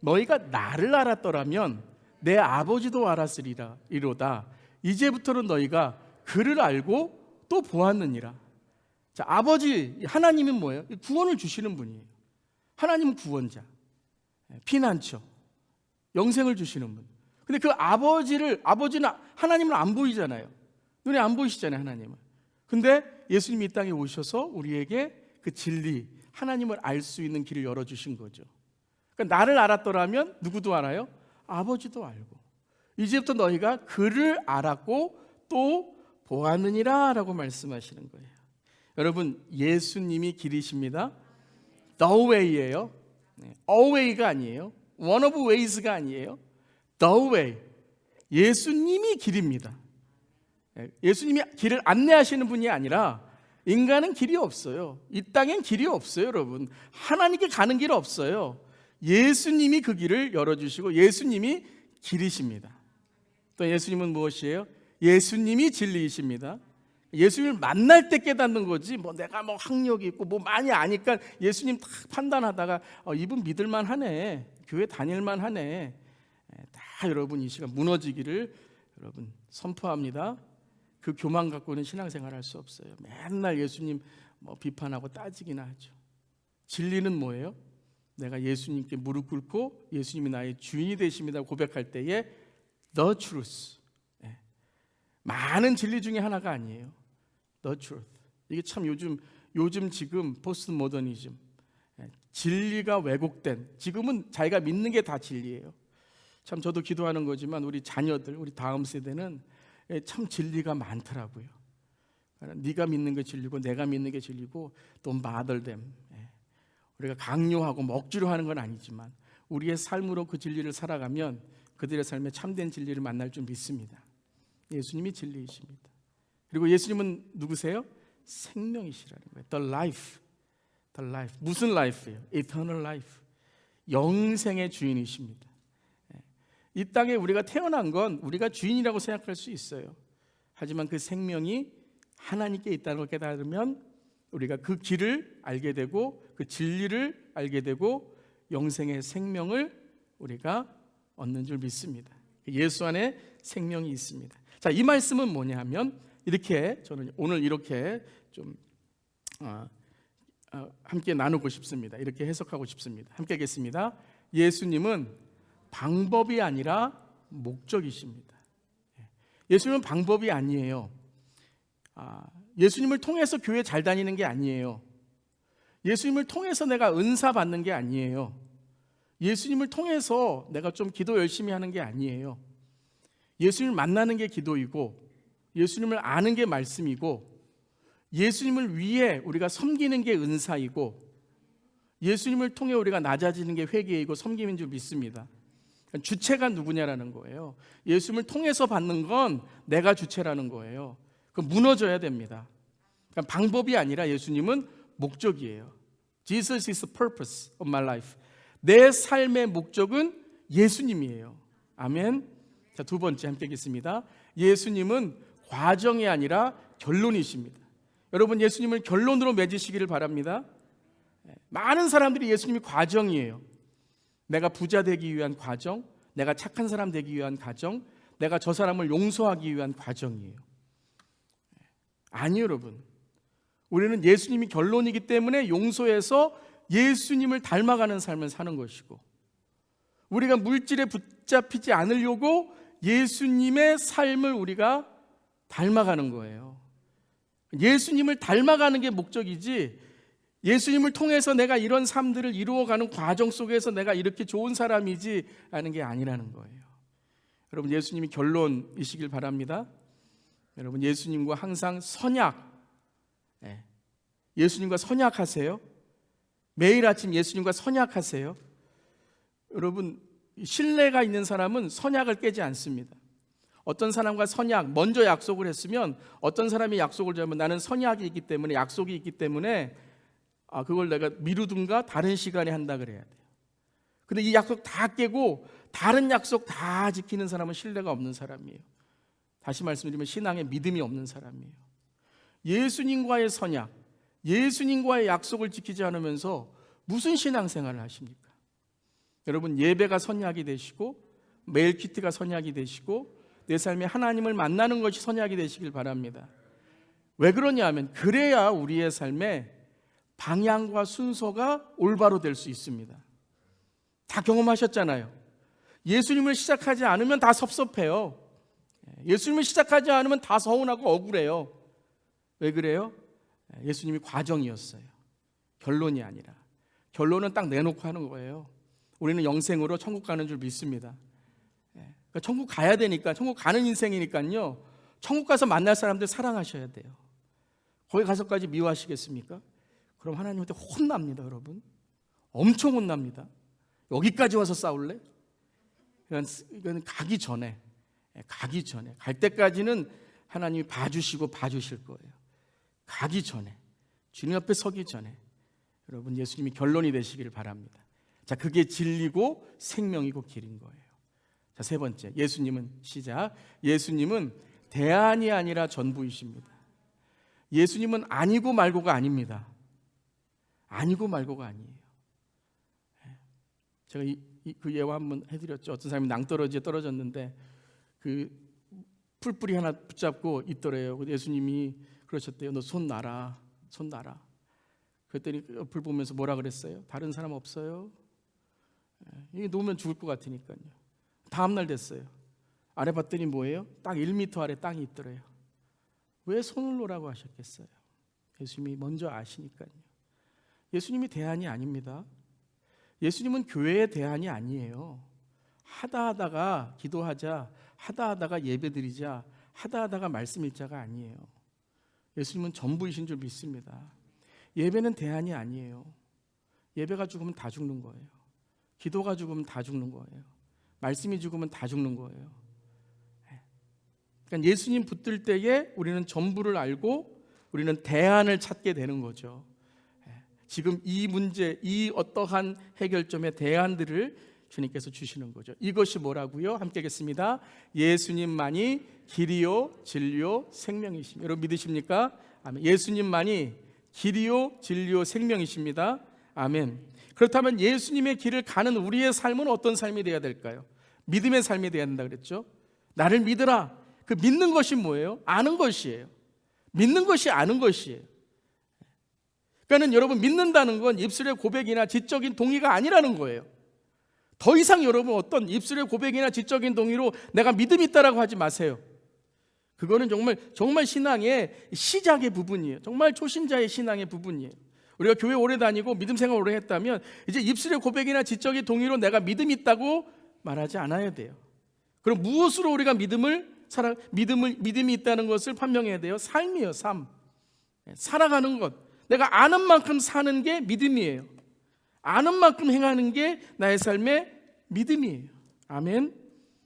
너희가 나를 알았더라면 내 아버지도 알았으리라 이로다. 이제부터는 너희가 그를 알고 또 보았느니라. 자, 아버지 하나님은 뭐예요? 구원을 주시는 분이에요. 하나님은 구원자, 피난처, 영생을 주시는 분. 근데 그 아버지는 하나님은 안 보이잖아요. 눈에 안 보이시잖아요, 하나님은. 근데 예수님이 이 땅에 오셔서 우리에게 그 진리, 하나님을 알 수 있는 길을 열어주신 거죠. 그러니까 나를 알았더라면 누구도 알아요? 아버지도 알고. 이제부터 너희가 그를 알았고 또 보았느니라 라고 말씀하시는 거예요. 여러분, 예수님이 길이십니다. The way예요. A way가 아니에요. One of ways가 아니에요. The way. 예수님이 길입니다. 예수님이 길을 안내하시는 분이 아니라, 인간은 길이 없어요. 이 땅엔 길이 없어요, 여러분. 하나님께 가는 길 없어요. 예수님이 그 길을 열어주시고 예수님이 길이십니다. 또 예수님은 무엇이에요? 예수님이 진리이십니다. 예수님을 만날 때 깨닫는 거지, 뭐 내가 뭐 학력이 있고 뭐 많이 아니까 예수님 딱 판단하다가 이분 믿을만 하네, 교회 다닐만 하네, 다 여러분 이 시간 무너지기를 여러분 선포합니다. 그 교만 갖고는 신앙생활 할 수 없어요. 맨날 예수님 뭐 비판하고 따지기나 하죠. 진리는 뭐예요? 내가 예수님께 무릎 꿇고 예수님이 나의 주인이 되십니다 고백할 때에 the truth, 많은 진리 중에 하나가 아니에요. The truth. 이게 참 요즘 지금 포스트 모더니즘, 진리가 왜곡된, 지금은 자기가 믿는 게 다 진리예요. 참 저도 기도하는 거지만 우리 자녀들, 우리 다음 세대는 참 진리가 많더라고요. 네가 믿는 게 진리고 내가 믿는 게 진리고 don't bother them. 우리가 강요하고 뭐 억지로 하는 건 아니지만 우리의 삶으로 그 진리를 살아가면 그들의 삶에 참된 진리를 만날 줄 믿습니다. 예수님이 진리이십니다. 그리고 예수님은 누구세요? 생명이시라는 거예요. The life. The life. 무슨 life예요? Eternal life. 영생의 주인이십니다. 이 땅에 우리가 태어난 건 우리가 주인이라고 생각할 수 있어요. 하지만 그 생명이 하나님께 있다는 걸 깨달으면 우리가 그 길을 알게 되고 그 진리를 알게 되고 영생의 생명을 우리가 얻는 줄 믿습니다. 예수 안에 생명이 있습니다. 자, 이 말씀은 뭐냐면 이렇게 저는 오늘 이렇게 좀 함께 나누고 싶습니다. 이렇게 해석하고 싶습니다. 함께 하겠습니다. 예수님은 방법이 아니라 목적이십니다. 예수님은 방법이 아니에요. 예수님을 통해서 교회 잘 다니는 게 아니에요. 예수님을 통해서 내가 은사 받는 게 아니에요. 예수님을 통해서 내가 좀 기도 열심히 하는 게 아니에요. 예수님을 만나는 게 기도이고, 예수님을 아는 게 말씀이고, 예수님을 위해 우리가 섬기는 게 은사이고, 예수님을 통해 우리가 낮아지는 게 회개이고 섬김인 줄 믿습니다. 주체가 누구냐라는 거예요. 예수님을 통해서 받는 건 내가 주체라는 거예요. 그럼 무너져야 됩니다. 그러니까 방법이 아니라 예수님은 목적이에요. Jesus is the purpose of my life. 내 삶의 목적은 예수님이에요. 아멘. 자, 두 번째 함께 읽겠습니다. 예수님은 과정이 아니라 결론이십니다. 여러분, 예수님을 결론으로 맺으시기를 바랍니다. 많은 사람들이 예수님이 과정이에요. 내가 부자 되기 위한 과정, 내가 착한 사람 되기 위한 과정, 내가 저 사람을 용서하기 위한 과정이에요. 아니요, 여러분. 우리는 예수님이 결론이기 때문에 용서해서 예수님을 닮아가는 삶을 사는 것이고, 우리가 물질에 붙잡히지 않으려고 예수님의 삶을 우리가 닮아가는 거예요. 예수님을 닮아가는 게 목적이지, 예수님을 통해서 내가 이런 삶들을 이루어가는 과정 속에서 내가 이렇게 좋은 사람이지 하는 게 아니라는 거예요. 여러분, 예수님이 결론이시길 바랍니다. 여러분, 예수님과 항상 선약, 예수님과 선약하세요. 매일 아침 예수님과 선약하세요. 여러분, 신뢰가 있는 사람은 선약을 깨지 않습니다. 어떤 사람과 선약, 먼저 약속을 했으면 어떤 사람이 약속을 잡으면 나는 선약이 있기 때문에, 약속이 있기 때문에 그걸 내가 미루든가 다른 시간에 한다 그래야 돼요. 근데 이 약속 다 깨고 다른 약속 다 지키는 사람은 신뢰가 없는 사람이에요. 다시 말씀드리면 신앙에 믿음이 없는 사람이에요. 예수님과의 선약, 예수님과의 약속을 지키지 않으면서 무슨 신앙생활을 하십니까? 여러분, 예배가 선약이 되시고 매일 키트가 선약이 되시고 내 삶에 하나님을 만나는 것이 선약이 되시길 바랍니다. 왜 그러냐 하면 그래야 우리의 삶에 방향과 순서가 올바로 될 수 있습니다. 다 경험하셨잖아요. 예수님을 시작하지 않으면 다 섭섭해요. 예수님을 시작하지 않으면 다 서운하고 억울해요. 왜 그래요? 예수님이 과정이었어요. 결론이 아니라. 결론은 딱 내놓고 하는 거예요. 우리는 영생으로 천국 가는 줄 믿습니다. 그러니까 천국 가야 되니까, 천국 가는 인생이니까요, 천국 가서 만날 사람들 사랑하셔야 돼요. 거기 가서까지 미워하시겠습니까? 그럼 하나님한테 혼납니다, 여러분. 엄청 혼납니다. 여기까지 와서 싸울래? 이건 가기 전에, 갈 때까지는 하나님이 봐주시고 봐주실 거예요. 가기 전에, 주님 앞에 서기 전에 여러분, 예수님이 결론이 되시기를 바랍니다. 자, 그게 진리고 생명이고 길인 거예요. 자, 세 번째, 예수님은 시작. 예수님은 대안이 아니라 전부이십니다. 예수님은 아니고 말고가 아닙니다. 아니고 말고가 아니에요. 제가 그 예화 한번 해드렸죠. 어떤 사람이 낭떠러지에 떨어졌는데 그 풀뿌리 하나 붙잡고 있더래요. 예수님이 그러셨대요. 너 손 놔라, 손 놔라. 그랬더니 옆을 보면서 뭐라 그랬어요? 다른 사람 없어요? 이게 놓으면 죽을 것 같으니까요. 다음날 됐어요. 아래 봤더니 뭐예요? 딱 1m 아래 땅이 있더래요. 왜 손을 놓으라고 하셨겠어요? 예수님이 먼저 아시니까요. 예수님이 대안이 아닙니다. 예수님은 교회의 대안이 아니에요. 하다하다가 기도하자, 하다하다가 예배드리자, 하다하다가 말씀 읽자가 아니에요. 예수님은 전부이신 줄 믿습니다. 예배는 대안이 아니에요. 예배가 죽으면 다 죽는 거예요. 기도가 죽으면 다 죽는 거예요. 말씀이 죽으면 다 죽는 거예요. 그러니까 예수님 붙들 때에 우리는 전부를 알고 우리는 대안을 찾게 되는 거죠. 지금 이 문제, 이 어떠한 해결점의 대안들을 주님께서 주시는 거죠. 이것이 뭐라고요? 함께 하겠습니다. 예수님만이 길이요 진리요 생명이십니다. 여러분 믿으십니까? 아멘. 예수님만이 길이요 진리요 생명이십니다. 아멘. 그렇다면 예수님의 길을 가는 우리의 삶은 어떤 삶이 되어야 될까요? 믿음의 삶이 되어야 된다 그랬죠. 나를 믿으라. 그 믿는 것이 뭐예요? 아는 것이에요. 믿는 것이 아는 것이에요. 그러니까 여러분, 믿는다는 건 입술의 고백이나 지적인 동의가 아니라는 거예요. 더 이상 여러분 어떤 입술의 고백이나 지적인 동의로 내가 믿음이 있다라고 하지 마세요. 그거는 정말 신앙의 시작의 부분이에요. 정말 초신자의 신앙의 부분이에요. 우리가 교회 오래 다니고 믿음 생활 오래 했다면 이제 입술의 고백이나 지적인 동의로 내가 믿음이 있다고 말하지 않아야 돼요. 그럼 무엇으로 우리가 믿음이 있다는 것을 판명해야 돼요? 삶이에요. 삶. 살아가는 것. 내가 아는 만큼 사는 게 믿음이에요. 아는 만큼 행하는 게 나의 삶의 믿음이에요. 아멘.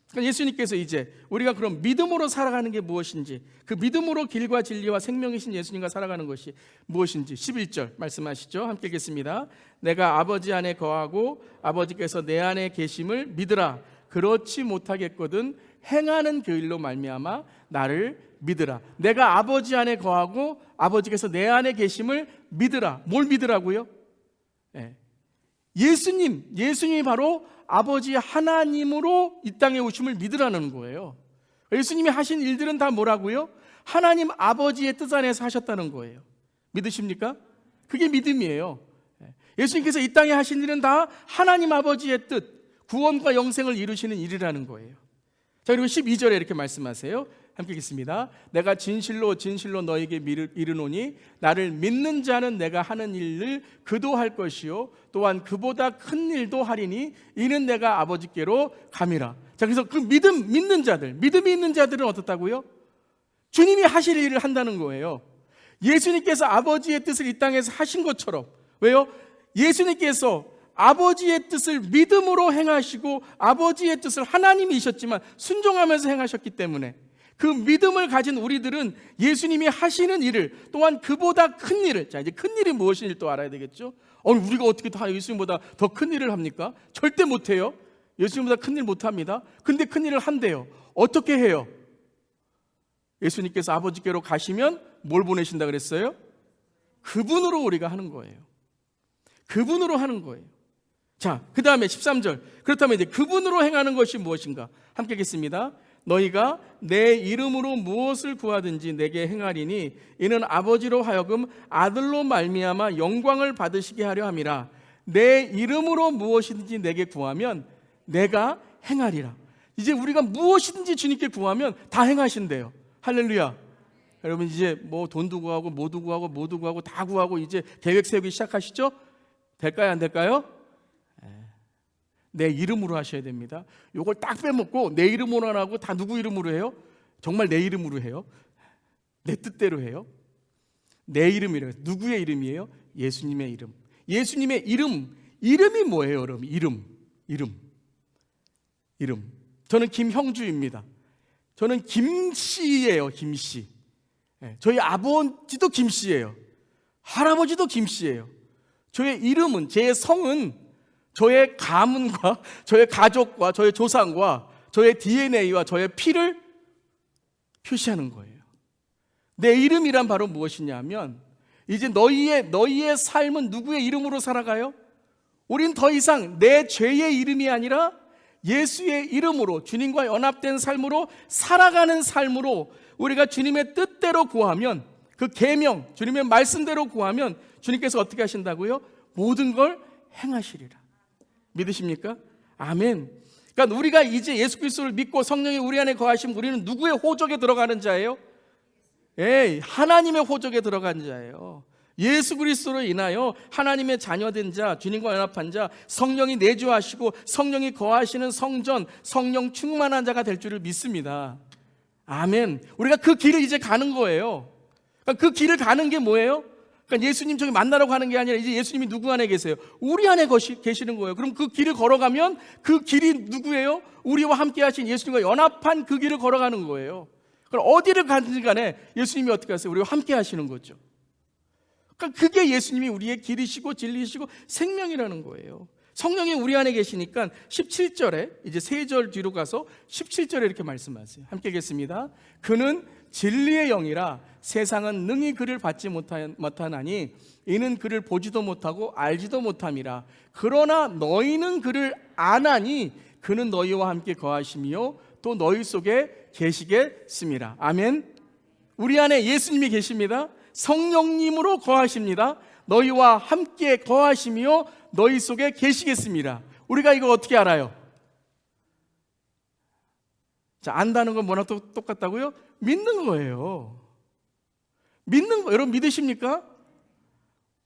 그러니까 예수님께서 이제 우리가 그럼 믿음으로 살아가는 게 무엇인지, 그 믿음으로 길과 진리와 생명이신 예수님과 살아가는 것이 무엇인지 11절 말씀하시죠. 함께 읽겠습니다. 내가 아버지 안에 거하고 아버지께서 내 안에 계심을 믿으라. 그렇지 못하겠거든 행하는 그 일로 말미암아 나를 믿으라. 내가 아버지 안에 거하고 아버지께서 내 안에 계심을 믿으라. 뭘 믿으라고요? 예수님이 바로 아버지 하나님으로 이 땅에 오심을 믿으라는 거예요. 예수님이 하신 일들은 다 뭐라고요? 하나님 아버지의 뜻 안에서 하셨다는 거예요. 믿으십니까? 그게 믿음이에요. 예수님께서 이 땅에 하신 일은 다 하나님 아버지의 뜻, 구원과 영생을 이루시는 일이라는 거예요. 자, 그리고 12절에 이렇게 말씀하세요. 함께 읽겠습니다. 내가 진실로 너에게 이르노니 나를 믿는 자는 내가 하는 일을 그도 할 것이요 또한 그보다 큰 일도 하리니 이는 내가 아버지께로 감이라. 자, 그래서 그 믿음이 있는 자들은 어떻다고요? 주님이 하실 일을 한다는 거예요. 예수님께서 아버지의 뜻을 이 땅에서 하신 것처럼. 왜요? 예수님께서 아버지의 뜻을 믿음으로 행하시고 아버지의 뜻을 하나님이셨지만 순종하면서 행하셨기 때문에 그 믿음을 가진 우리들은 예수님이 하시는 일을 또한 그보다 큰 일을, 자 이제 큰 일이 무엇인지 또 알아야 되겠죠. 우리가 어떻게 다 예수님보다 더 큰 일을 합니까? 절대 못해요. 예수님보다 큰 일 못합니다. 근데 큰 일을 한대요. 어떻게 해요? 예수님께서 아버지께로 가시면 뭘 보내신다 그랬어요? 그분으로 우리가 하는 거예요. 그분으로 하는 거예요. 자, 그 다음에 13절. 그렇다면 이제 그분으로 행하는 것이 무엇인가? 함께 읽겠습니다. 너희가 내 이름으로 무엇을 구하든지 내게 행하리니 이는 아버지로 하여금 아들로 말미암아 영광을 받으시게 하려 함이라. 내 이름으로 무엇이든지 내게 구하면 내가 행하리라. 이제 우리가 무엇이든지 주님께 구하면 다 행하신대요. 할렐루야. 여러분 이제 뭐 돈도 구하고 뭐도 구하고 다 구하고 이제 계획 세우기 시작하시죠? 될까요? 안 될까요? 내 이름으로 하셔야 됩니다. 요걸 딱 빼먹고 내 이름으로 안 하고 다 누구 이름으로 해요? 정말 내 이름으로 해요? 내 뜻대로 해요? 내 이름이래요. 누구의 이름이에요? 예수님의 이름. 예수님의 이름이 뭐예요, 여러분? 이름. 저는 김형주입니다. 저는 김씨예요, 김씨. 저희 아버지도 김씨예요. 할아버지도 김씨예요. 저의 이름은, 제 성은 저의 가문과 저의 가족과 저의 조상과 저의 DNA와 저의 피를 표시하는 거예요. 내 이름이란 바로 무엇이냐면 이제 너희의 삶은 누구의 이름으로 살아가요? 우린 더 이상 내 죄의 이름이 아니라 예수의 이름으로 주님과 연합된 삶으로 살아가는 삶으로 우리가 주님의 뜻대로 구하면 그 계명, 주님의 말씀대로 구하면 주님께서 어떻게 하신다고요? 모든 걸 행하시리라. 믿으십니까? 아멘. 그러니까 우리가 이제 예수 그리스도를 믿고 성령이 우리 안에 거하시면 우리는 누구의 호적에 들어가는 자예요? 하나님의 호적에 들어간 자예요. 예수 그리스도로 인하여 하나님의 자녀된 자, 주님과 연합한 자, 성령이 내주하시고 성령이 거하시는 성전, 성령 충만한 자가 될 줄을 믿습니다. 아멘. 우리가 그 길을 이제 가는 거예요. 그러니까 그 길을 가는 게 뭐예요? 그러니까 예수님 저기 만나러 가는 게 아니라 이제 예수님이 누구 안에 계세요? 우리 안에 계시는 거예요. 그럼 그 길을 걸어가면 그 길이 누구예요? 우리와 함께 하신 예수님과 연합한 그 길을 걸어가는 거예요. 그럼 어디를 가든지 간에 예수님이 어떻게 하세요? 우리와 함께 하시는 거죠. 그러니까 그게 예수님이 우리의 길이시고 진리시고 생명이라는 거예요. 성령이 우리 안에 계시니까 17절에 이제 3절 뒤로 가서 17절에 이렇게 말씀하세요. 함께 읽겠습니다. 그는 진리의 영이라 세상은 능히 그를 받지 못하나니 이는 그를 보지도 못하고 알지도 못함이라. 그러나 너희는 그를 아나니 그는 너희와 함께 거하시며 또 너희 속에 계시겠습니다. 아멘. 우리 안에 예수님이 계십니다. 성령님으로 거하십니다. 너희와 함께 거하시며 너희 속에 계시겠습니다. 우리가 이거 어떻게 알아요? 자, 안다는 건 뭐나 똑같다고요? 믿는 거예요. 믿는 거. 여러분 믿으십니까?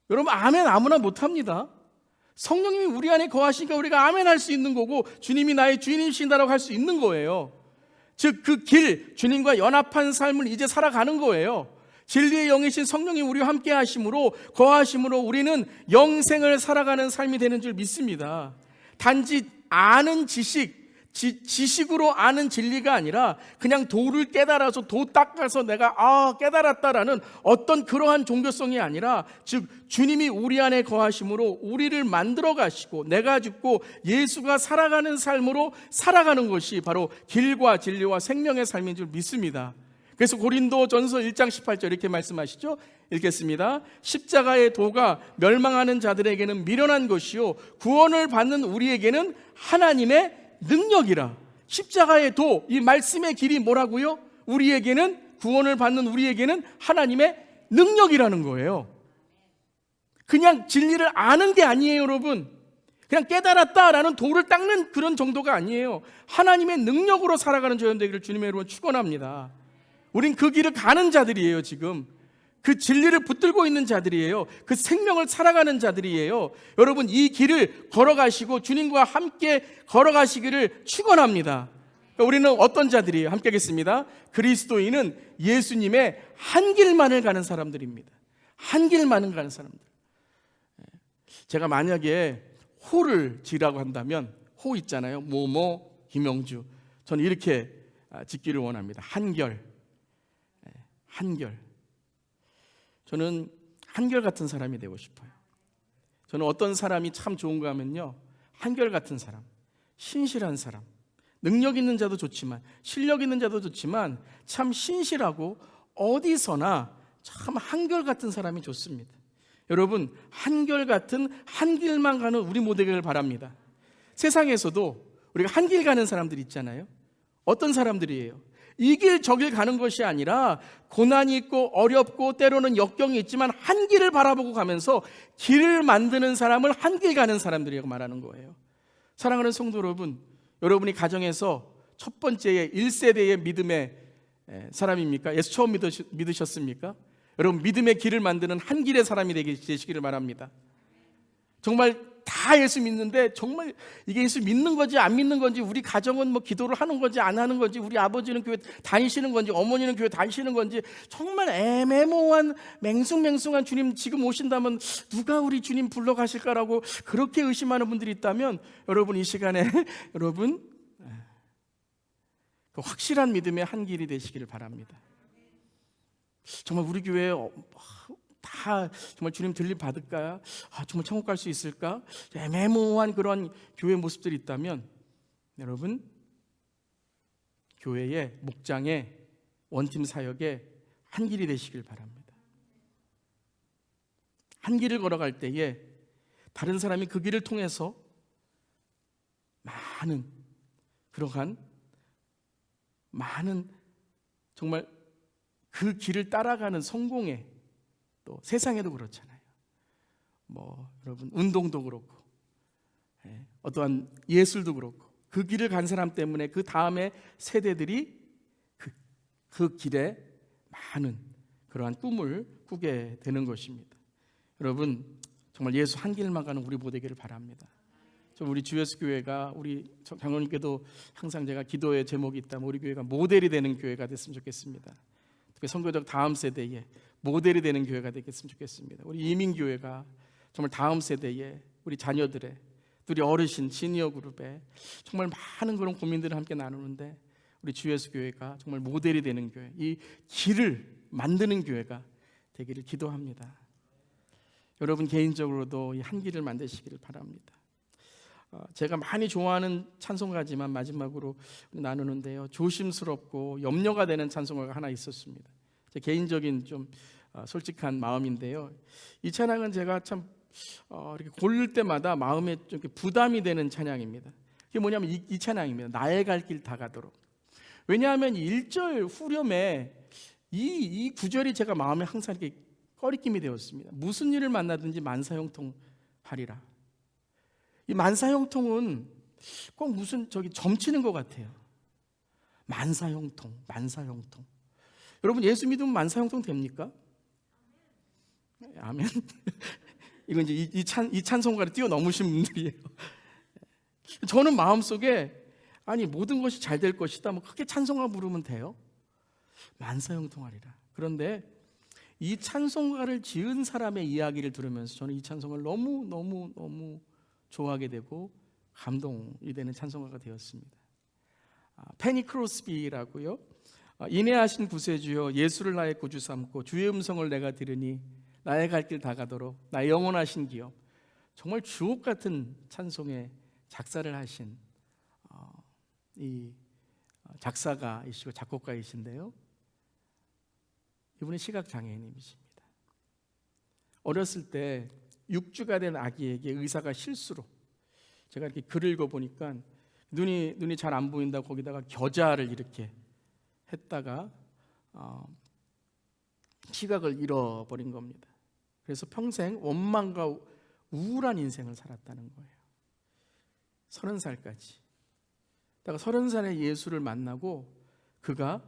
여러분 아멘 아무나 못합니다. 성령님이 우리 안에 거하시니까 우리가 아멘 할 수 있는 거고, 주님이 나의 주인이신다라고 할 수 있는 거예요. 즉 그 길, 주님과 연합한 삶을 이제 살아가는 거예요. 진리의 영이신 성령이 우리와 함께 하심으로, 거하심으로 우리는 영생을 살아가는 삶이 되는 줄 믿습니다. 단지 아는 지식으로 아는 진리가 아니라 그냥 도를 깨달아서 도 닦아서 내가 깨달았다라는 어떤 그러한 종교성이 아니라, 즉 주님이 우리 안에 거하심으로 우리를 만들어 가시고 내가 죽고 예수가 살아가는 삶으로 살아가는 것이 바로 길과 진리와 생명의 삶인 줄 믿습니다. 그래서 고린도전서 1장 18절 이렇게 말씀하시죠. 읽겠습니다. 십자가의 도가 멸망하는 자들에게는 미련한 것이요 구원을 받는 우리에게는 하나님의 능력이라. 십자가의 도, 이 말씀의 길이 뭐라고요? 우리에게는, 구원을 받는 우리에게는 하나님의 능력이라는 거예요. 그냥 진리를 아는 게 아니에요, 여러분. 그냥 깨달았다라는 도를 닦는 그런 정도가 아니에요. 하나님의 능력으로 살아가는 저희들 되기를 주님의 이름으로 축원합니다. 우린 그 길을 가는 자들이에요. 지금 그 진리를 붙들고 있는 자들이에요. 그 생명을 살아가는 자들이에요. 여러분 이 길을 걸어가시고 주님과 함께 걸어가시기를 축원합니다. 그러니까 우리는 어떤 자들이에요? 함께 하겠습니다. 그리스도인은 예수님의 한 길만을 가는 사람들입니다. 한 길만을 가는 사람들. 제가 만약에 호를 지라고 한다면, 호 있잖아요. 모모, 김영주. 저는 이렇게 짓기를 원합니다. 한결. 한결. 저는 한결같은 사람이 되고 싶어요. 저는 어떤 사람이 참 좋은가 하면요, 한결같은 사람, 신실한 사람, 능력 있는 자도 좋지만, 실력 있는 자도 좋지만 참 신실하고 어디서나 참 한결같은 사람이 좋습니다. 여러분 한결같은 한 길만 가는 우리 모두 되기를 바랍니다. 세상에서도 우리가 한 길 가는 사람들이 있잖아요. 어떤 사람들이에요? 이 길 저 길 가는 것이 아니라 고난이 있고 어렵고 때로는 역경이 있지만 한 길을 바라보고 가면서 길을 만드는 사람을 한 길 가는 사람들이라고 말하는 거예요. 사랑하는 성도 여러분, 여러분이 가정에서 첫 번째의 1세대의 믿음의 사람입니까? 예수 처음 믿으셨습니까? 여러분 믿음의 길을 만드는 한 길의 사람이 되시기를 바랍니다. 정말 다 예수 믿는데 정말 이게 예수 믿는 건지 안 믿는 건지, 우리 가정은 뭐 기도를 하는 건지 안 하는 건지, 우리 아버지는 교회 다니시는 건지 어머니는 교회 다니시는 건지, 정말 애매모호한 맹숭맹숭한 주님 지금 오신다면 누가 우리 주님 불러가실까라고 그렇게 의심하는 분들이 있다면, 여러분 이 시간에 여러분 그 확실한 믿음의 한 길이 되시기를 바랍니다. 정말 우리 교회에 다 정말 주님 들림 받을까? 정말 천국 갈 수 있을까? 애매모호한 그런 교회 모습들이 있다면, 여러분 교회의 목장의 원팀 사역에 한 길이 되시길 바랍니다. 한 길을 걸어갈 때에 다른 사람이 그 길을 통해서 많은 그러한 많은 정말 그 길을 따라가는 성공에, 또 세상에도 그렇잖아요. 뭐 여러분 운동도 그렇고 어떠한 예술도 그렇고 그 길을 간 사람 때문에 그 다음에 세대들이 그 길에 많은 그러한 꿈을 꾸게 되는 것입니다. 여러분 정말 예수 한 길만 가는 우리 모두 되기를 바랍니다. 우리 주예수 교회가, 우리 장로님께도 항상 제가 기도의 제목이 있다면 우리 교회가 모델이 되는 교회가 됐으면 좋겠습니다. 특히 선교적 다음 세대에 모델이 되는 교회가 되겠으면 좋겠습니다. 우리 이민교회가 정말 다음 세대에 우리 자녀들의, 우리 어르신 시니어 그룹에 정말 많은 그런 고민들을 함께 나누는데, 우리 주예수 교회가 정말 모델이 되는 교회, 이 길을 만드는 교회가 되기를 기도합니다. 여러분 개인적으로도 이 한 길을 만드시기를 바랍니다. 제가 많이 좋아하는 찬송가지만 마지막으로 나누는데요, 조심스럽고 염려가 되는 찬송가가 하나 있었습니다. 제 개인적인 좀 솔직한 마음인데요, 이 찬양은 제가 참 이렇게 고를 때마다 마음에 좀 이렇게 부담이 되는 찬양입니다. 그게 뭐냐면 이 찬양입니다. 나의 갈 길 다 가도록. 왜냐하면 1절 후렴에 이 구절이 제가 마음에 항상 이렇게 꺼리낌이 되었습니다. 무슨 일을 만나든지 만사형통하리라. 이 만사형통은 꼭 무슨 점치는 것 같아요. 만사형통. 여러분 예수 믿으면 만사형통 됩니까? 아멘. 이건 이제 이 찬송가를 뛰어넘으신 분들이에요. 저는 마음속에 아니 모든 것이 잘 될 것이다. 뭐 크게 찬송가 부르면 돼요. 만사형통하리라. 그런데 이 찬송가를 지은 사람의 이야기를 들으면서 저는 이 찬송가를 너무 좋아하게 되고 감동이 되는 찬송가가 되었습니다. 페니 크로스비라고요. 인애하신 구세주여 예수를 나의 구주 삼고 주의 음성을 내가 들으니 나의 갈 길 다 가도록 나의 영원하신 기업. 정말 주옥 같은 찬송의 작사를 하신 이 작사가이시고 작곡가이신데요. 이분은 시각장애인이십니다. 어렸을 때 6주가 된 아기에게 의사가 실수로, 제가 이렇게 글을 읽어보니까 눈이 잘 안 보인다고 거기다가 겨자를 이렇게 했다가 시각을 잃어버린 겁니다. 그래서 평생 원망과 우울한 인생을 살았다는 거예요. 30살까지. 다가 30살에 예수를 만나고 그가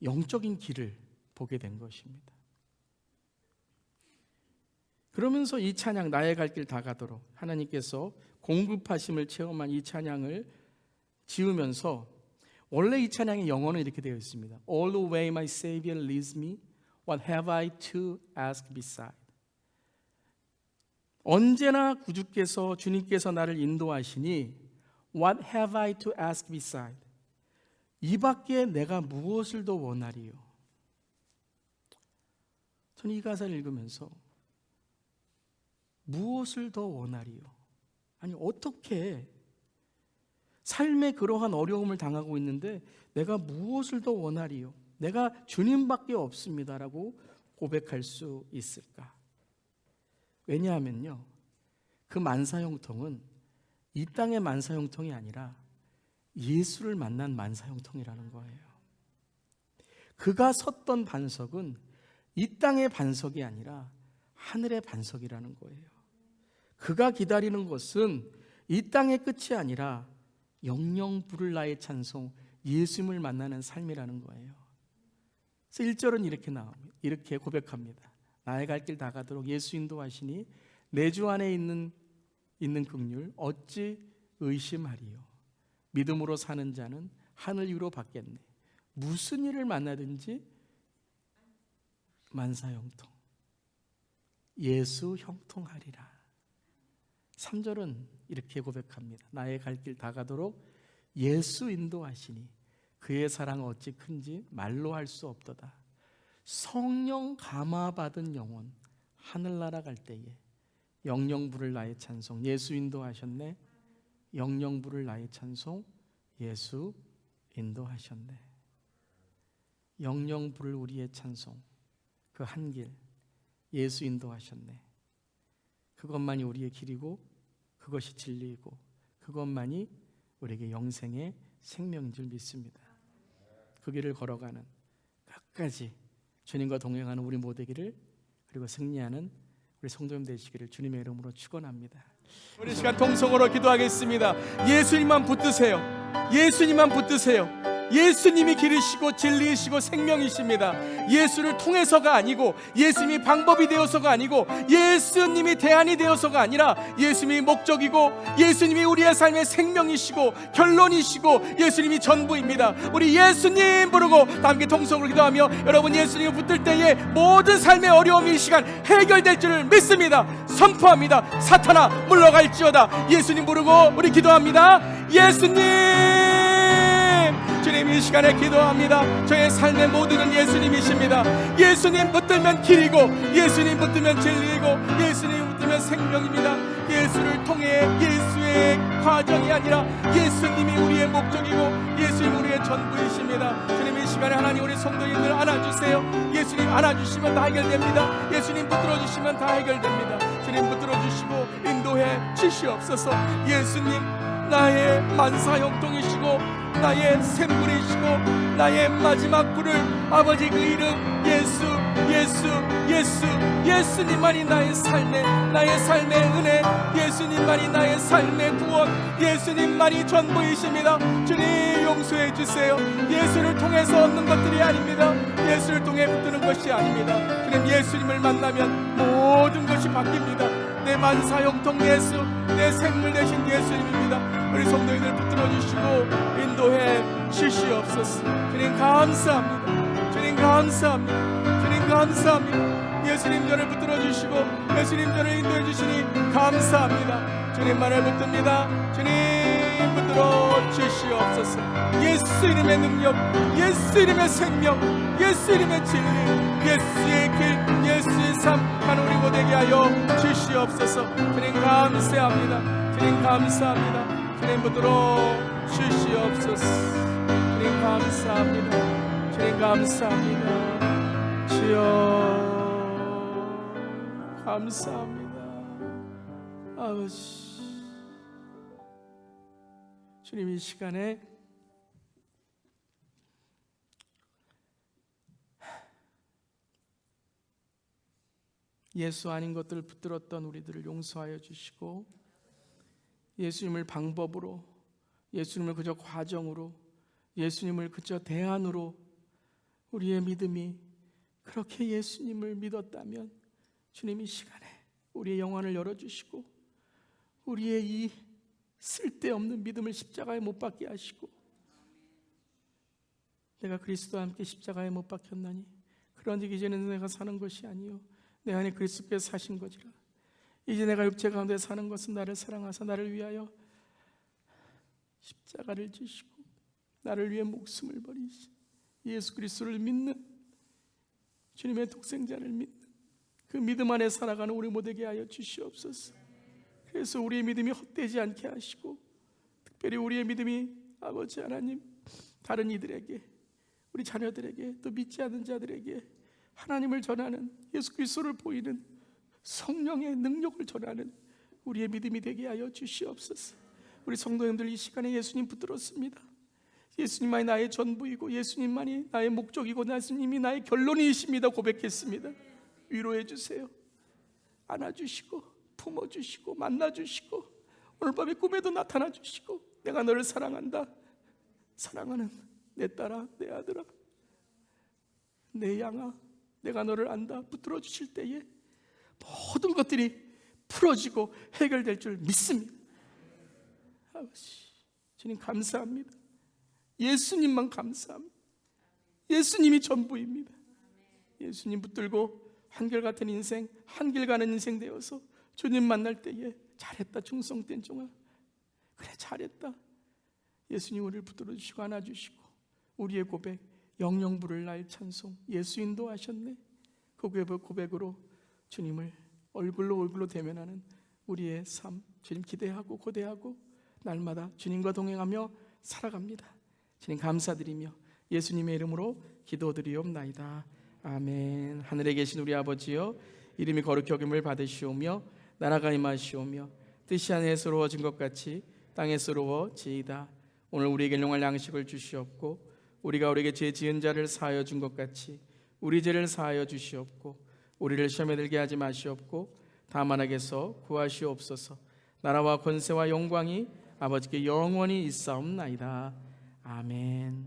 영적인 길을 보게 된 것입니다. 그러면서 이 찬양 나의 갈 길 다 가도록 하나님께서 공급하심을 체험한 이 찬양을 지으면서, 원래 이 찬양의 영어는 이렇게 되어 있습니다. All the way my Savior leads me, what have I to ask beside? 언제나 구주께서 주님께서 나를 인도하시니 what have I to ask beside? 이 밖에 내가 무엇을 더 원하리요? 저는 이 가사를 읽으면서 무엇을 더 원하리요? 아니 어떻게 삶의 그러한 어려움을 당하고 있는데 내가 무엇을 더 원하리요? 내가 주님밖에 없습니다라고 고백할 수 있을까? 왜냐하면요, 그 만사형통은 이 땅의 만사형통이 아니라 예수를 만난 만사형통이라는 거예요. 그가 섰던 반석은 이 땅의 반석이 아니라 하늘의 반석이라는 거예요. 그가 기다리는 것은 이 땅의 끝이 아니라 영영 부를 나의 찬송, 예수님을 만나는 삶이라는 거예요. 그래서 1절은 이렇게 나옵니다. 이렇게 고백합니다. 나의 갈 길 다 가도록 예수 인도하시니 내 주 안에 있는 긍휼 어찌 의심하리요? 믿음으로 사는 자는 하늘 위로 받겠네. 무슨 일을 만나든지 만사형통, 예수 형통하리라. 3절은 이렇게 고백합니다. 나의 갈 길 다 가도록 예수 인도하시니 그의 사랑 어찌 큰지 말로 할 수 없도다. 성령 감화받은 영혼 하늘나라 갈 때에 영영 부를 나의 찬송, 예수 인도하셨네. 영영 부를 나의 찬송, 예수 인도하셨네. 영영 부를 우리의 찬송, 그 한 길, 예수 인도하셨네. 그것만이 우리의 길이고 그것이 진리이고 그것만이 우리에게 영생의 생명인 줄 믿습니다. 그 길을 걸어가는 끝까지 주님과 동행하는 우리 모두기를, 그리고 승리하는 우리 성도님 되시기를 주님의 이름으로 축원합니다. 우리 시간 통성으로 기도하겠습니다. 예수님만 붙드세요. 예수님만 붙드세요. 예수님이 길이시고 진리이시고 생명이십니다. 예수를 통해서가 아니고, 예수님이 방법이 되어서가 아니고, 예수님이 대안이 되어서가 아니라 예수님이 목적이고, 예수님이 우리의 삶의 생명이시고 결론이시고 예수님이 전부입니다. 우리 예수님 부르고 다 함께 통성으로 기도하며 여러분 예수님을 붙들 때에 모든 삶의 어려움이 이 시간 해결될 줄을 믿습니다. 선포합니다. 사탄아 물러갈지어다. 예수님 부르고 우리 기도합니다. 예수님, 주님 이 시간에 기도합니다. 저의 삶의 모두는 예수님이십니다. 예수님 붙들면 길이고, 예수님 붙들면 진리이고, 예수님 붙들면 생명입니다. 예수를 통해 예수의 과정이 아니라 예수님이 우리의 목적이고 예수님 우리의 전부이십니다. 주님 이 시간에 하나님 우리 성도님들 안아주세요. 예수님 안아주시면 다 해결됩니다. 예수님 붙들어주시면 다 해결됩니다. 주님 붙들어주시고 인도해 주시옵소서. 예수님 나의 만사형통이시고 나의 샘물이시고 나의 마지막 불을, 아버지 그 이름 예수, 예수님만이 나의 삶의 은혜, 예수님만이 나의 삶의 구원, 예수님만이 전부이십니다. 주님 용서해 주세요. 예수를 통해서 얻는 것들이 아닙니다. 예수를 통해 붙드는 것이 아닙니다. 주님, 예수님을 만나면 모든 것이 바뀝니다. 내 만사형통 예수, 내 생물 되신 예수님입니다. 우리 성도님들 붙들어 주시고 인도해 주시옵소서. 주님 감사합니다. 주님 감사합니다. 주님 감사합니다. 예수님 저를 붙들어 주시고 예수님 저를 인도해 주시니 감사합니다. 주님만을 붙듭니다. 주님 붙들어 주시옵소서. 예수 이름의 능력, 예수 이름의 생명, 예수 이름의 진리, 예수의 길, 예수의 삶 한 우리 모두에게 하여 주시옵소서. 주님 감사합니다. 주님 감사합니다. 주님 붙들어 주시옵소서. 주님 감사합니다. 주님 감사합니다. 주여 감사합니다. 아버지, 주님 이 시간에 예수 아닌 것들을 붙들었던 우리들을 용서하여 주시고 예수님을 방법으로, 예수님을 그저 과정으로, 예수님을 그저 대안으로 우리의 믿음이 그렇게 예수님을 믿었다면 주님 이 시간에 우리의 영혼을 열어주시고 우리의 이 쓸데없는 믿음을 십자가에 못 박게 하시고, 내가 그리스도와 함께 십자가에 못 박혔나니 그런즉 이제는 내가 사는 것이 아니요 내 안에 그리스도께서 사신 것이라. 이제 내가 육체 가운데 사는 것은 나를 사랑하사 나를 위하여 십자가를 지시고 나를 위해 목숨을 버리신 예수 그리스도를 믿는, 주님의 독생자를 믿는 그 믿음 안에 살아가는 우리 모두에게 하여 주시옵소서. 그래서 우리의 믿음이 헛되지 않게 하시고, 특별히 우리의 믿음이 아버지 하나님 다른 이들에게, 우리 자녀들에게, 또 믿지 않는 자들에게 하나님을 전하는, 예수 그리스도를 보이는 성령의 능력을 전하는 우리의 믿음이 되게 하여 주시옵소서. 우리 성도님들 이 시간에 예수님 붙들었습니다. 예수님만이 나의 전부이고 예수님만이 나의 목적이고 예수님이 나의 결론이십니다 고백했습니다. 위로해 주세요. 안아주시고 품어주시고 만나주시고 오늘 밤에 꿈에도 나타나 주시고 내가 너를 사랑한다, 사랑하는 내 딸아, 내 아들아, 내 양아, 내가 너를 안다 붙들어 주실 때에 모든 것들이 풀어지고 해결될 줄 믿습니다. 아버지 주님 감사합니다. 예수님만 감사합니다. 예수님이 전부입니다. 예수님 붙들고 한결같은 인생, 한길 가는 인생 되어서 주님 만날 때에 잘했다 충성된 종아, 그래 잘했다. 예수님 우리를 붙들어 주시고 안아주시고 우리의 고백, 영영 부를 나의 찬송, 예수 인도하셨네. 그 고백으로 주님을 얼굴로 대면하는 우리의 삶, 주님 기대하고 고대하고 날마다 주님과 동행하며 살아갑니다. 주님 감사드리며 예수님의 이름으로 기도드리옵나이다. 아멘. 하늘에 계신 우리 아버지여, 이름이 거룩히 여김을 받으시오며 나라가 임하시오며 뜻이 하늘에 이루어진 것 같이 땅에서 이루어지이다. 오늘 우리에게 용할 양식을 주시옵고 우리가 우리에게 죄 지은 자를 사하여 준 것 같이 우리 죄를 사하여 주시옵고 우리를 시험에 들게 하지 마시옵고 다만 악에서 구하시옵소서. 나라와 권세와 영광이 아버지께 영원히 있사옵나이다. 아멘.